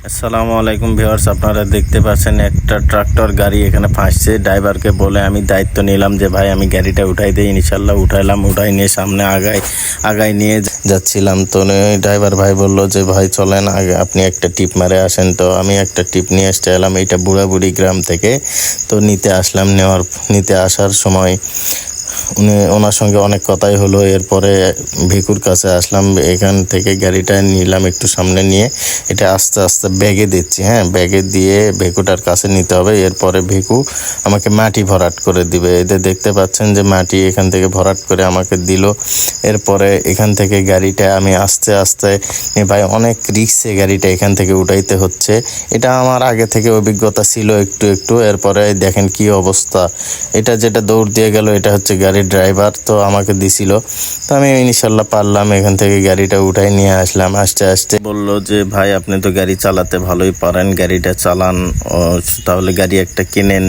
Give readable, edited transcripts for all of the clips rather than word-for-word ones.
আসসালামু আলাইকুম ভিউয়ার্স, আপনারা দেখতে পাচ্ছেন একটা ট্রাক্টর গাড়ি এখানে ফাঁসছে। ড্রাইভারকে বলে আমি দায়িত্ব নিলাম যে ভাই আমি গাড়িটা উঠাই দিই। ইনশাল্লাহ উঠাইলাম, উঠাই নিয়ে সামনে আগাই নিয়ে যাচ্ছিলাম। তো ড্রাইভার ভাই বলল যে ভাই চলেন আগে আপনি একটা টিপ মারে আসেন। তো আমি একটা টিপ নিয়ে আসতে এলাম এইটা বুড়াবুড়ি গ্রাম থেকে। তো নিতে আসলাম, নিতে আসার সময় ওনার সঙ্গে অনেক কথাই হলো। এরপরে ভিকুর কাছে আসলাম, এখান থেকে গাড়িটা নিলাম একটু সামনে নিয়ে এটা আস্তে আস্তে ব্যাগে দিচ্ছি। ব্যাগে দিয়ে ভেকুটার কাছে নিতে হবে। এরপরে ভেকু আমাকে মাটি ভরাট করে দিবে। এদের দেখতে পাচ্ছেন যে মাটি এখান থেকে ভরাট করে আমাকে দিল। এরপরে এখান থেকে গাড়িটা আমি আস্তে আস্তে ভাই অনেক রিস্কে গাড়িটা এখান থেকে উঠাইতে হচ্ছে। এটা আমার আগে থেকে অভিজ্ঞতা ছিল একটু একটু। এরপরে দেখেন কি অবস্থা, এটা যেটা দৌড় দিয়ে গেল এটা হচ্ছে গাড়ির ড্রাইভার, তো আমাকে দিছিল। তো আমি ইনশাল্লাহ পারলাম, এখান থেকে গাড়িটা উঠাই নিয়ে আসলাম। আস্তে আস্তে বলল যে ভাই আপনি তো গাড়ি চালাতে ভালোই পারেন, গাড়িটা চালান, তাহলে গাড়ি একটা কিনেন।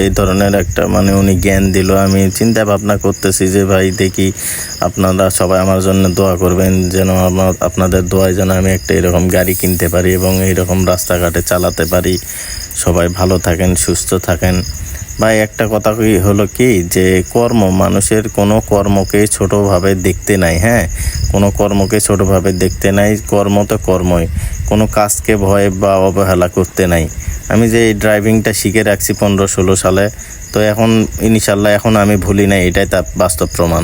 এই ধরনের একটা উনি জ্ঞান দিল। আমি চিন্তা ভাবনা করতেছি যে ভাই দেখি আপনারা সবাই আমার জন্য দোয়া করবেন, যেন আপনাদের দোয়ায় যেন আমি একটা এরকম গাড়ি কিনতে পারি এবং এইরকম রাস্তাঘাটে চালাতে পারি। সবাই ভালো থাকেন, সুস্থ থাকেন। ভাই একটা কথা হলো কি যে মানুষের কোনো কর্মকে ছোটোভাবে দেখতে নাই। কোনো কর্মকে ছোটোভাবে দেখতে নাই। কর্ম তো কর্মই, কোনো কাজকে ভয় বা অবহেলা করতে নাই। আমি যে এই ড্রাইভিংটা শিখে রাখছি 15-16 সালে, তো এখন ইনশাল্লাহ এখন আমি ভুলি নাই, এটাই তার বাস্তব প্রমাণ।